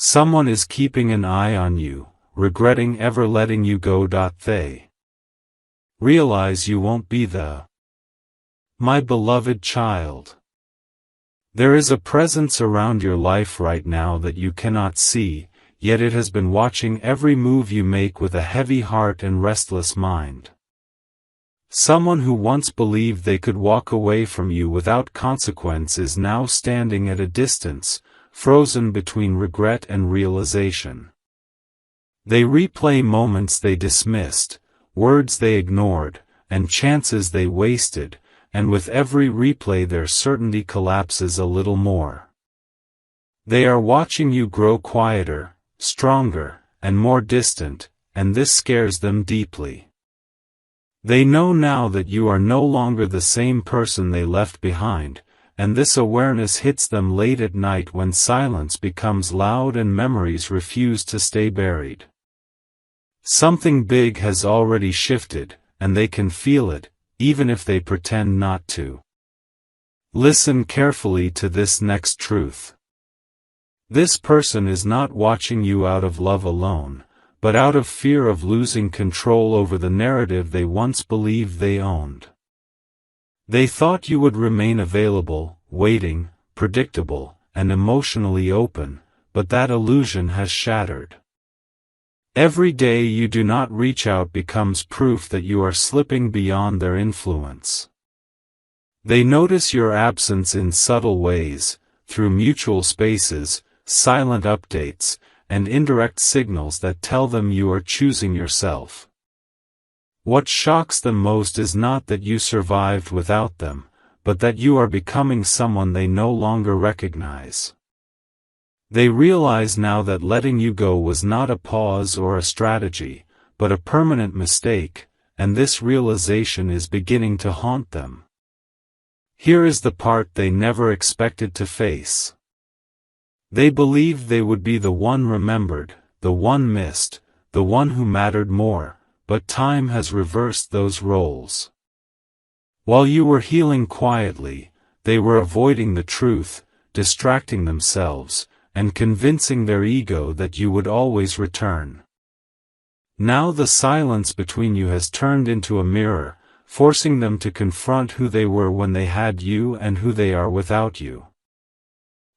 Someone is keeping an eye on you, regretting ever letting you go. They realize you won't be the my beloved child. There is a presence around your life right now that you cannot see, yet it has been watching every move you make with a heavy heart and restless mind. Someone who once believed they could walk away from you without consequence is now standing at a distance, frozen between regret and realization. They replay moments they dismissed, words they ignored, and chances they wasted, and with every replay their certainty collapses a little more. They are watching you grow quieter, stronger, and more distant, and this scares them deeply. They know now that you are no longer the same person they left behind, and this awareness hits them late at night when silence becomes loud and memories refuse to stay buried. Something big has already shifted, and they can feel it, even if they pretend not to. Listen carefully to this next truth. This person is not watching you out of love alone, but out of fear of losing control over the narrative they once believed they owned. They thought you would remain available, waiting, predictable, and emotionally open, but that illusion has shattered. Every day you do not reach out becomes proof that you are slipping beyond their influence. They notice your absence in subtle ways, through mutual spaces, silent updates, and indirect signals that tell them you are choosing yourself. What shocks them most is not that you survived without them, but that you are becoming someone they no longer recognize. They realize now that letting you go was not a pause or a strategy, but a permanent mistake, and this realization is beginning to haunt them. Here is the part they never expected to face. They believed they would be the one remembered, the one missed, the one who mattered more, but time has reversed those roles. While you were healing quietly, they were avoiding the truth, distracting themselves, and convincing their ego that you would always return. Now the silence between you has turned into a mirror, forcing them to confront who they were when they had you and who they are without you.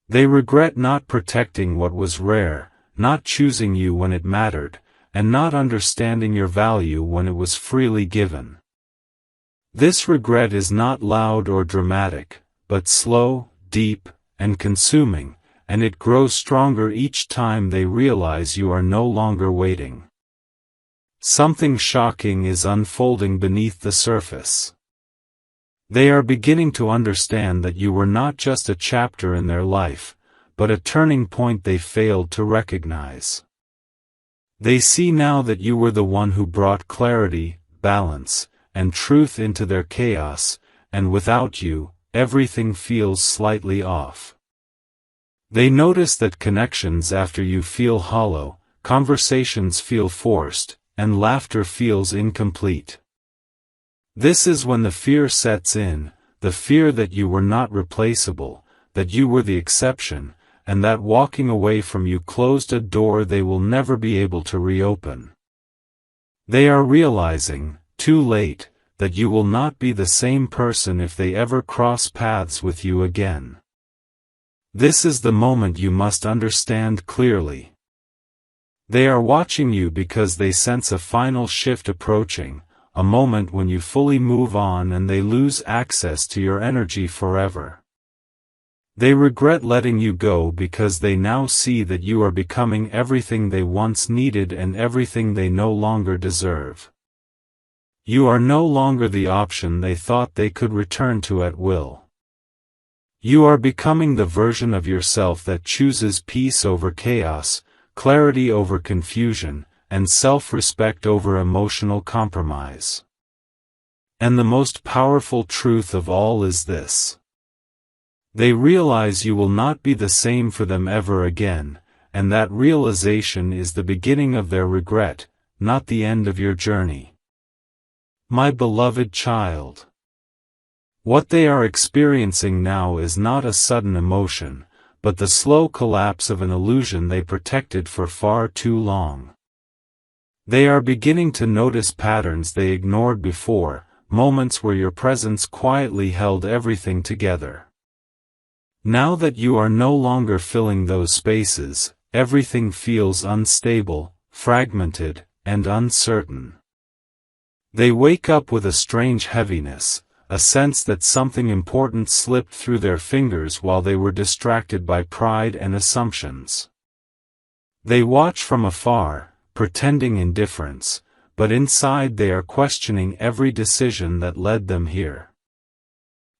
They regret not protecting what was rare, not choosing you when it mattered, and not understanding your value when it was freely given. This regret is not loud or dramatic, but slow, deep, and consuming, and it grows stronger each time they realize you are no longer waiting. Something shocking is unfolding beneath the surface. They are beginning to understand that you were not just a chapter in their life, but a turning point they failed to recognize. They see now that you were the one who brought clarity, balance, and truth into their chaos, and without you, everything feels slightly off. They notice that connections after you feel hollow, conversations feel forced, and laughter feels incomplete. This is when the fear sets in, the fear that you were not replaceable, that you were the exception, and that walking away from you closed a door they will never be able to reopen. They are realizing, too late, that you will not be the same person if they ever cross paths with you again. This is the moment you must understand clearly. They are watching you because they sense a final shift approaching, a moment when you fully move on and they lose access to your energy forever. They regret letting you go because they now see that you are becoming everything they once needed and everything they no longer deserve. You are no longer the option they thought they could return to at will. You are becoming the version of yourself that chooses peace over chaos, clarity over confusion, and self-respect over emotional compromise. And the most powerful truth of all is this. They realize you will not be the same for them ever again, and that realization is the beginning of their regret, not the end of your journey. My beloved child. What they are experiencing now is not a sudden emotion, but the slow collapse of an illusion they protected for far too long. They are beginning to notice patterns they ignored before, moments where your presence quietly held everything together. Now that you are no longer filling those spaces, everything feels unstable, fragmented, and uncertain. They wake up with a strange heaviness, a sense that something important slipped through their fingers while they were distracted by pride and assumptions. They watch from afar, pretending indifference, but inside they are questioning every decision that led them here.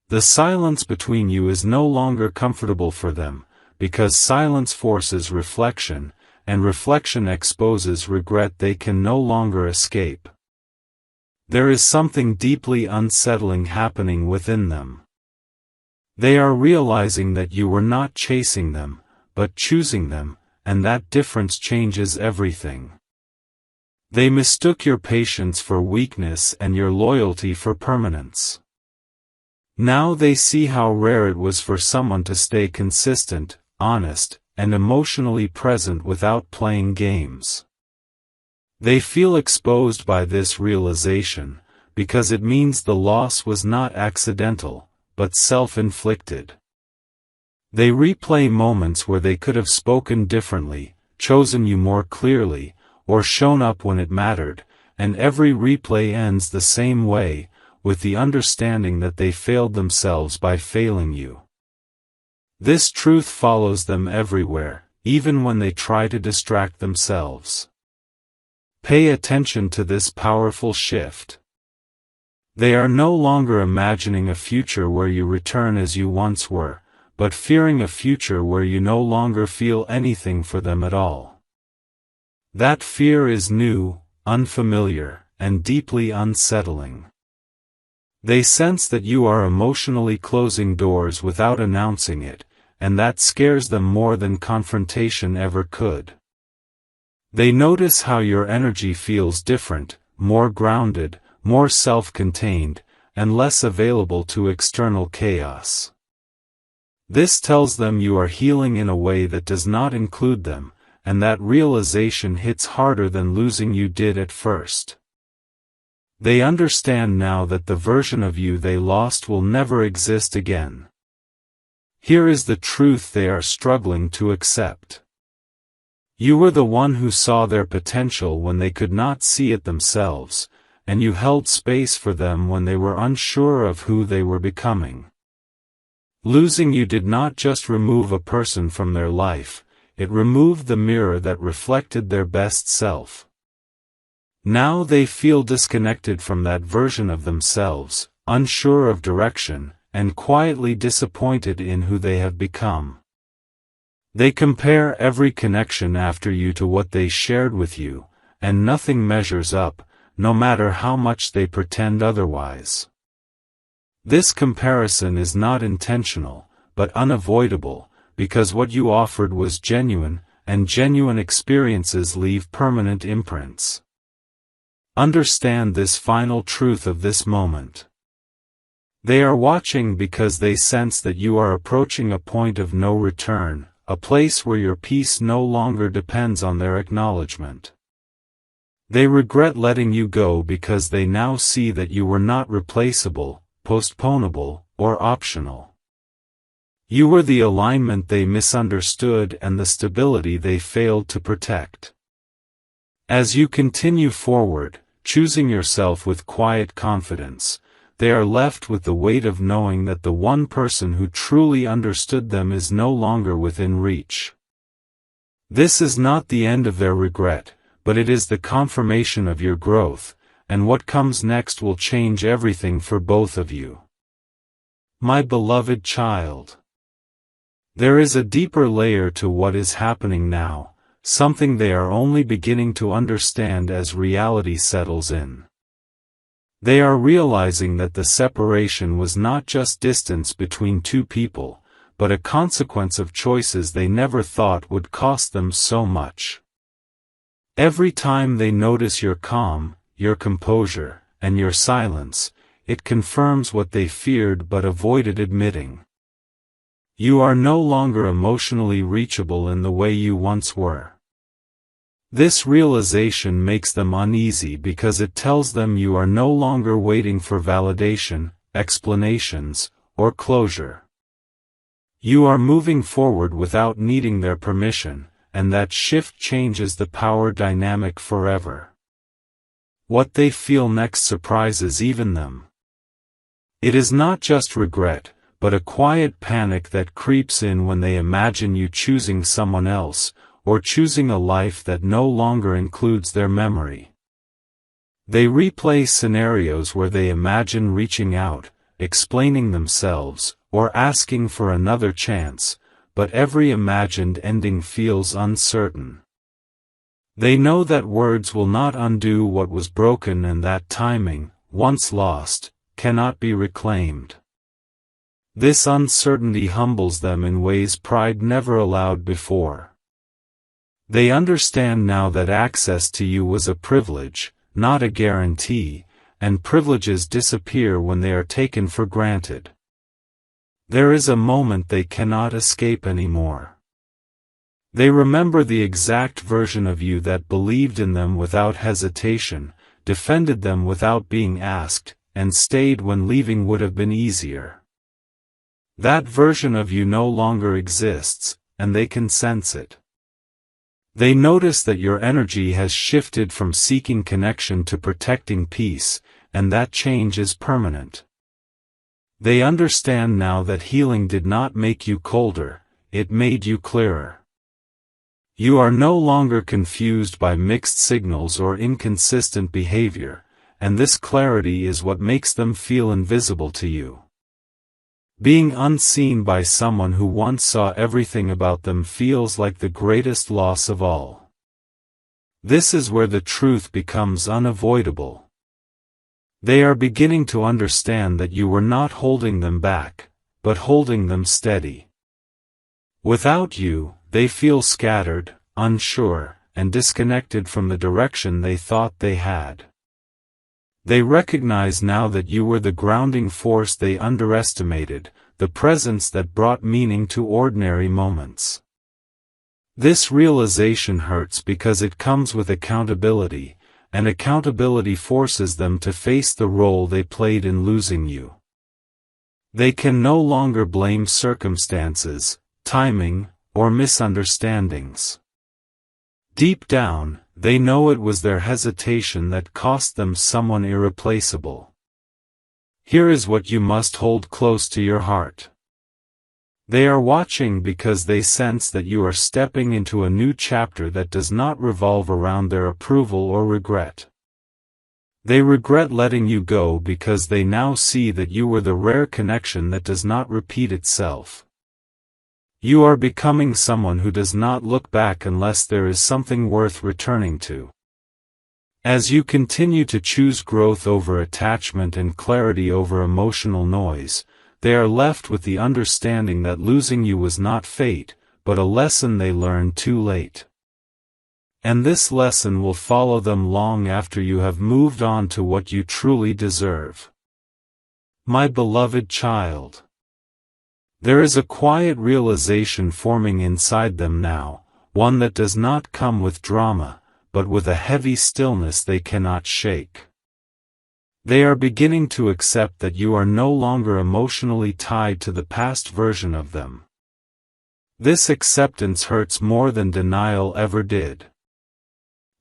The silence between you is no longer comfortable for them, because silence forces reflection, and reflection exposes regret they can no longer escape. There is something deeply unsettling happening within them. They are realizing that you were not chasing them, but choosing them, and that difference changes everything. They mistook your patience for weakness and your loyalty for permanence. Now they see how rare it was for someone to stay consistent, honest, and emotionally present without playing games. They feel exposed by this realization, because it means the loss was not accidental, but self-inflicted. They replay moments where they could have spoken differently, chosen you more clearly, or shown up when it mattered, and every replay ends the same way, with the understanding that they failed themselves by failing you. This truth follows them everywhere, even when they try to distract themselves. Pay attention to this powerful shift. They are no longer imagining a future where you return as you once were, but fearing a future where you no longer feel anything for them at all. That fear is new, unfamiliar, and deeply unsettling. They sense that you are emotionally closing doors without announcing it, and that scares them more than confrontation ever could. They notice how your energy feels different, more grounded, more self-contained, and less available to external chaos. This tells them you are healing in a way that does not include them, and that realization hits harder than losing you did at first. They understand now that the version of you they lost will never exist again. Here is the truth they are struggling to accept. You were the one who saw their potential when they could not see it themselves, and you held space for them when they were unsure of who they were becoming. Losing you did not just remove a person from their life, it removed the mirror that reflected their best self. Now they feel disconnected from that version of themselves, unsure of direction, and quietly disappointed in who they have become. They compare every connection after you to what they shared with you, and nothing measures up, no matter how much they pretend otherwise. This comparison is not intentional, but unavoidable, because what you offered was genuine, and genuine experiences leave permanent imprints. Understand this final truth of this moment. They are watching because they sense that you are approaching a point of no return, a place where your peace no longer depends on their acknowledgement. They regret letting you go because they now see that you were not replaceable, postponable, or optional. You were the alignment they misunderstood and the stability they failed to protect. As you continue forward, choosing yourself with quiet confidence, they are left with the weight of knowing that the one person who truly understood them is no longer within reach. This is not the end of their regret, but it is the confirmation of your growth, and what comes next will change everything for both of you. My beloved child. There is a deeper layer to what is happening now, something they are only beginning to understand as reality settles in. They are realizing that the separation was not just distance between two people, but a consequence of choices they never thought would cost them so much. Every time they notice your calm, your composure, and your silence, it confirms what they feared but avoided admitting. You are no longer emotionally reachable in the way you once were. This realization makes them uneasy because it tells them you are no longer waiting for validation, explanations, or closure. You are moving forward without needing their permission, and that shift changes the power dynamic forever. What they feel next surprises even them. It is not just regret, but a quiet panic that creeps in when they imagine you choosing someone else, or choosing a life that no longer includes their memory. They replay scenarios where they imagine reaching out, explaining themselves, or asking for another chance, but every imagined ending feels uncertain. They know that words will not undo what was broken and that timing, once lost, cannot be reclaimed. This uncertainty humbles them in ways pride never allowed before. They understand now that access to you was a privilege, not a guarantee, and privileges disappear when they are taken for granted. There is a moment they cannot escape anymore. They remember the exact version of you that believed in them without hesitation, defended them without being asked, and stayed when leaving would have been easier. That version of you no longer exists, and they can sense it. They notice that your energy has shifted from seeking connection to protecting peace, and that change is permanent. They understand now that healing did not make you colder, it made you clearer. You are no longer confused by mixed signals or inconsistent behavior, and this clarity is what makes them feel invisible to you. Being unseen by someone who once saw everything about them feels like the greatest loss of all. This is where the truth becomes unavoidable. They are beginning to understand that you were not holding them back, but holding them steady. Without you, they feel scattered, unsure, and disconnected from the direction they thought they had. They recognize now that you were the grounding force they underestimated, the presence that brought meaning to ordinary moments. This realization hurts because it comes with accountability, and accountability forces them to face the role they played in losing you. They can no longer blame circumstances, timing, or misunderstandings. Deep down, they know it was their hesitation that cost them someone irreplaceable. Here is what you must hold close to your heart. They are watching because they sense that you are stepping into a new chapter that does not revolve around their approval or regret. They regret letting you go because they now see that you were the rare connection that does not repeat itself. You are becoming someone who does not look back unless there is something worth returning to. As you continue to choose growth over attachment and clarity over emotional noise, they are left with the understanding that losing you was not fate, but a lesson they learned too late. And this lesson will follow them long after you have moved on to what you truly deserve. My beloved child. There is a quiet realization forming inside them now, one that does not come with drama, but with a heavy stillness they cannot shake. They are beginning to accept that you are no longer emotionally tied to the past version of them. This acceptance hurts more than denial ever did.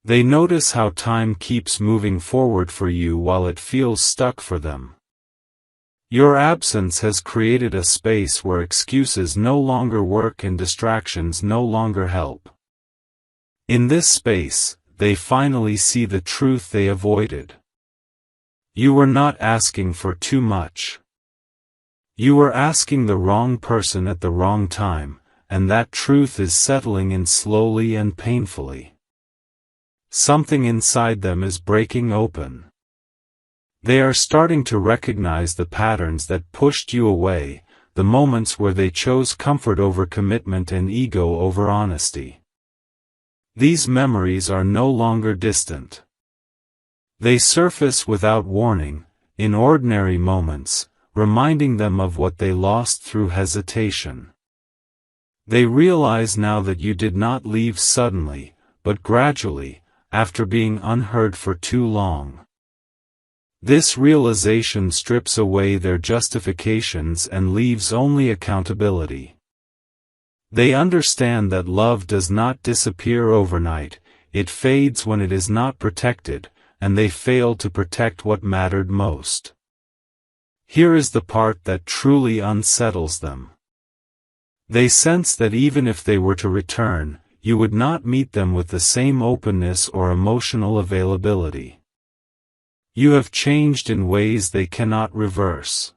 They notice how time keeps moving forward for you while it feels stuck for them. Your absence has created a space where excuses no longer work and distractions no longer help. In this space, they finally see the truth they avoided. You were not asking for too much. You were asking the wrong person at the wrong time, and that truth is settling in slowly and painfully. Something inside them is breaking open. They are starting to recognize the patterns that pushed you away, the moments where they chose comfort over commitment and ego over honesty. These memories are no longer distant. They surface without warning, in ordinary moments, reminding them of what they lost through hesitation. They realize now that you did not leave suddenly, but gradually, after being unheard for too long. This realization strips away their justifications and leaves only accountability. They understand that love does not disappear overnight, it fades when it is not protected, and they fail to protect what mattered most. Here is the part that truly unsettles them. They sense that even if they were to return, you would not meet them with the same openness or emotional availability. You have changed in ways they cannot reverse.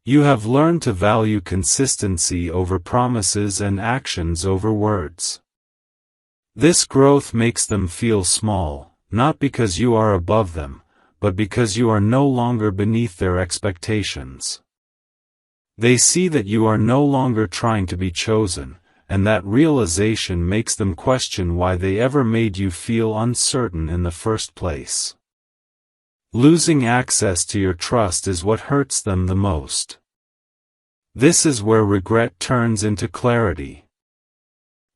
You have learned to value consistency over promises and actions over words. This growth makes them feel small, not because you are above them, but because you are no longer beneath their expectations. They see that you are no longer trying to be chosen, and that realization makes them question why they ever made you feel uncertain in the first place. Losing access to your trust is what hurts them the most. This is where regret turns into clarity.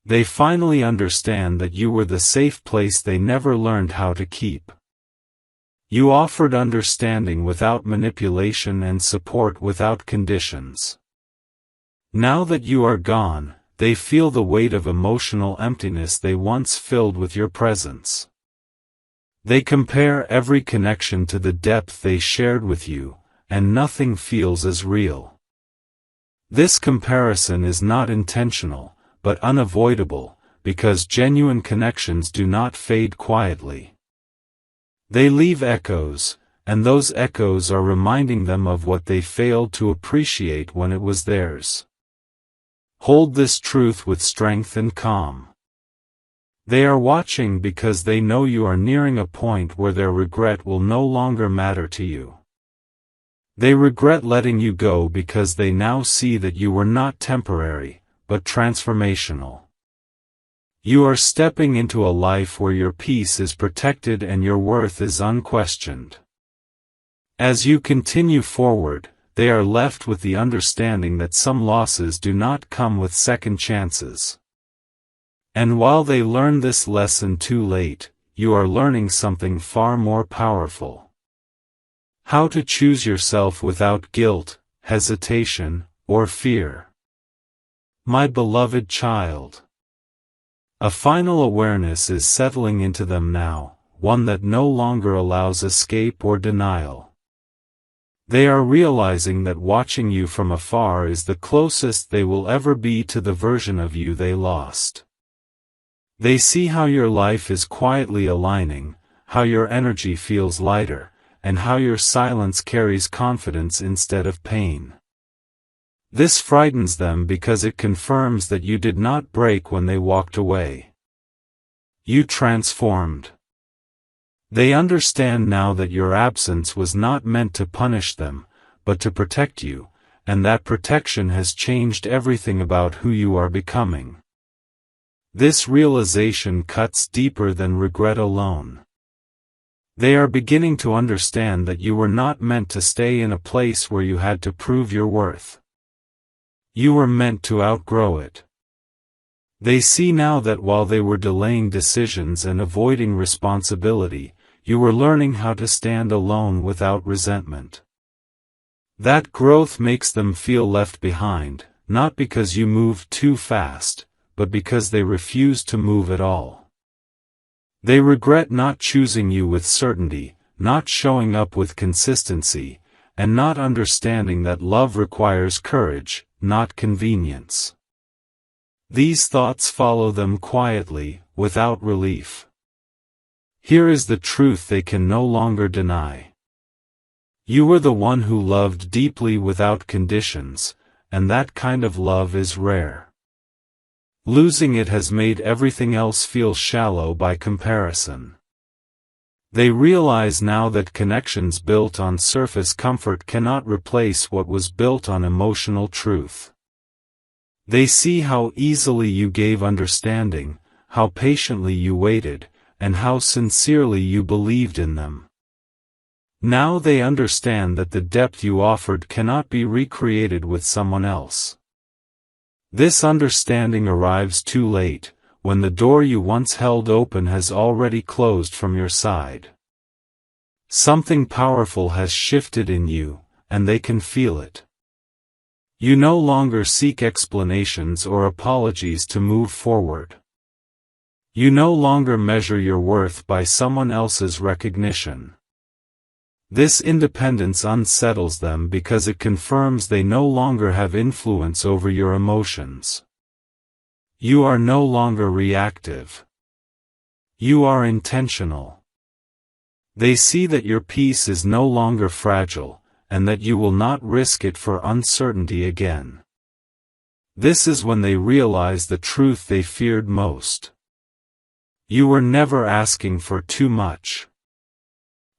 They finally understand that you were the safe place they never learned how to keep. You offered understanding without manipulation and support without conditions. Now that you are gone, they feel the weight of emotional emptiness they once filled with your presence. They compare every connection to the depth they shared with you, and nothing feels as real. This comparison is not intentional, but unavoidable, because genuine connections do not fade quietly. They leave echoes, and those echoes are reminding them of what they failed to appreciate when it was theirs. Hold this truth with strength and calm. They are watching because they know you are nearing a point where their regret will no longer matter to you. They regret letting you go because they now see that you were not temporary, but transformational. You are stepping into a life where your peace is protected and your worth is unquestioned. As you continue forward, they are left with the understanding that some losses do not come with second chances. And while they learn this lesson too late, you are learning something far more powerful. How to choose yourself without guilt, hesitation, or fear. My beloved child. A final awareness is settling into them now, one that no longer allows escape or denial. They are realizing that watching you from afar is the closest they will ever be to the version of you they lost. They see how your life is quietly aligning, how your energy feels lighter, and how your silence carries confidence instead of pain. This frightens them because it confirms that you did not break when they walked away. You transformed. They understand now that your absence was not meant to punish them, but to protect you, and that protection has changed everything about who you are becoming. This realization cuts deeper than regret alone. They are beginning to understand that you were not meant to stay in a place where you had to prove your worth. You were meant to outgrow it. They see now that while they were delaying decisions and avoiding responsibility, you were learning how to stand alone without resentment. That growth makes them feel left behind, not because you moved too fast, but because they refused to move at all. They regret not choosing you with certainty, not showing up with consistency, and not understanding that love requires courage, not convenience. These thoughts follow them quietly, without relief. Here is the truth they can no longer deny. You were the one who loved deeply without conditions, and that kind of love is rare. Losing it has made everything else feel shallow by comparison. They realize now that connections built on surface comfort cannot replace what was built on emotional truth. They see how easily you gave understanding, how patiently you waited, and how sincerely you believed in them. Now they understand that the depth you offered cannot be recreated with someone else. This understanding arrives too late, when the door you once held open has already closed from your side. Something powerful has shifted in you, and they can feel it. You no longer seek explanations or apologies to move forward. You no longer measure your worth by someone else's recognition. This independence unsettles them because it confirms they no longer have influence over your emotions. You are no longer reactive. You are intentional. They see that your peace is no longer fragile, and that you will not risk it for uncertainty again. This is when they realize the truth they feared most. You were never asking for too much.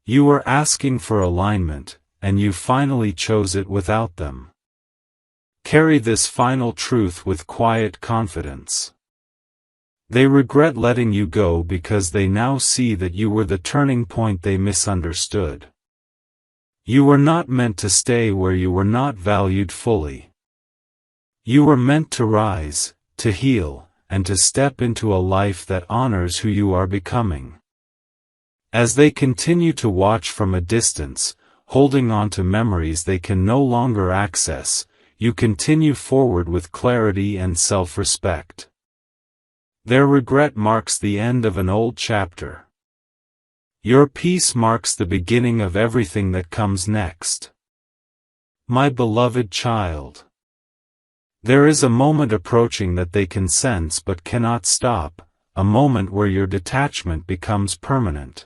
You were asking for alignment, and you finally chose it without them. Carry this final truth with quiet confidence. They regret letting you go because they now see that you were the turning point they misunderstood. You were not meant to stay where you were not valued fully. You were meant to rise, to heal, and to step into a life that honors who you are becoming. As they continue to watch from a distance, holding on to memories they can no longer access, you continue forward with clarity and self-respect. Their regret marks the end of an old chapter. Your peace marks the beginning of everything that comes next. My beloved child. There is a moment approaching that they can sense but cannot stop, a moment where your detachment becomes permanent.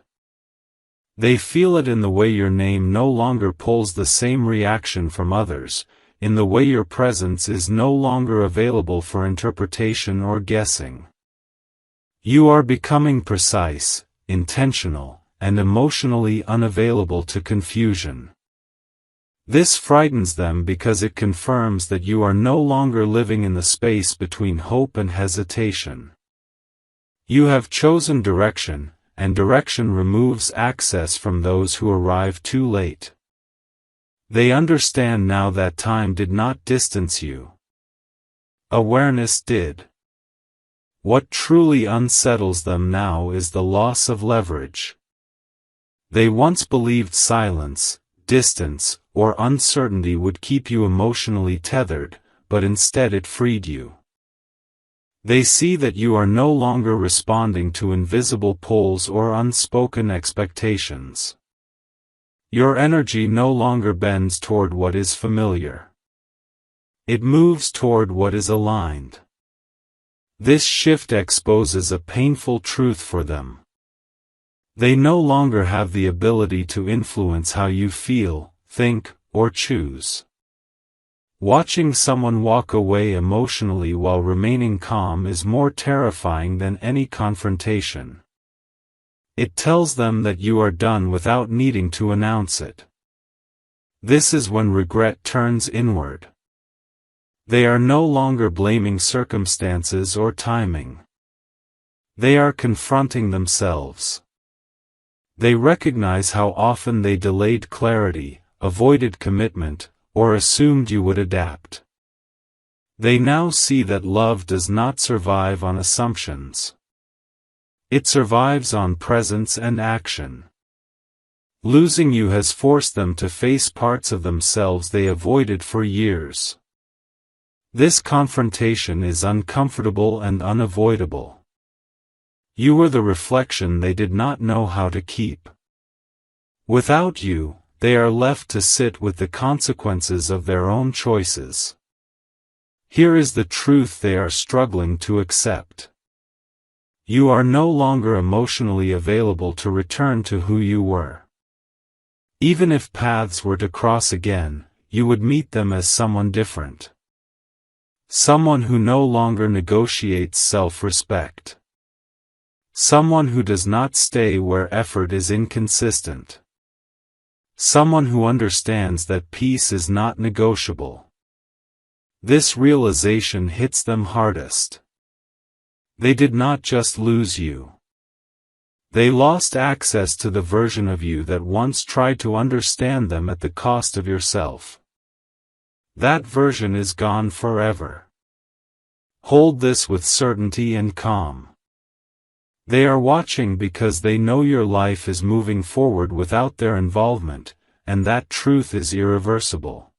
They feel it in the way your name no longer pulls the same reaction from others, in the way your presence is no longer available for interpretation or guessing. You are becoming precise, intentional, and emotionally unavailable to confusion. This frightens them because it confirms that you are no longer living in the space between hope and hesitation. You have chosen direction, and direction removes access from those who arrive too late. They understand now that time did not distance you. Awareness did. What truly unsettles them now is the loss of leverage. They once believed silence, distance, or uncertainty would keep you emotionally tethered, but instead it freed you. They see that you are no longer responding to invisible pulls or unspoken expectations. Your energy no longer bends toward what is familiar. It moves toward what is aligned. This shift exposes a painful truth for them. They no longer have the ability to influence how you feel, think, or choose. Watching someone walk away emotionally while remaining calm is more terrifying than any confrontation. It tells them that you are done without needing to announce it. This is when regret turns inward. They are no longer blaming circumstances or timing. They are confronting themselves. They recognize how often they delayed clarity, avoided commitment, or assumed you would adapt. They now see that love does not survive on assumptions. It survives on presence and action. Losing you has forced them to face parts of themselves they avoided for years. This confrontation is uncomfortable and unavoidable. You were the reflection they did not know how to keep. Without you, they are left to sit with the consequences of their own choices. Here is the truth they are struggling to accept. You are no longer emotionally available to return to who you were. Even if paths were to cross again, you would meet them as someone different. Someone who no longer negotiates self-respect. Someone who does not stay where effort is inconsistent. Someone who understands that peace is not negotiable. This realization hits them hardest. They did not just lose you. They lost access to the version of you that once tried to understand them at the cost of yourself. That version is gone forever. Hold this with certainty and calm. They are watching because they know your life is moving forward without their involvement, and that truth is irreversible.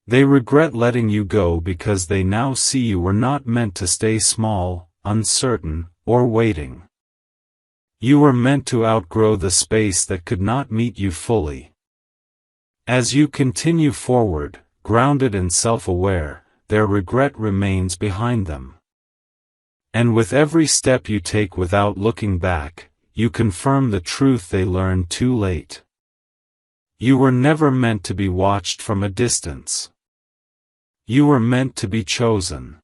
They regret letting you go because they now see you were not meant to stay small, uncertain, or waiting. You were meant to outgrow the space that could not meet you fully. As you continue forward, grounded and self-aware, their regret remains behind them. And with every step you take without looking back, you confirm the truth they learned too late. You were never meant to be watched from a distance. You were meant to be chosen.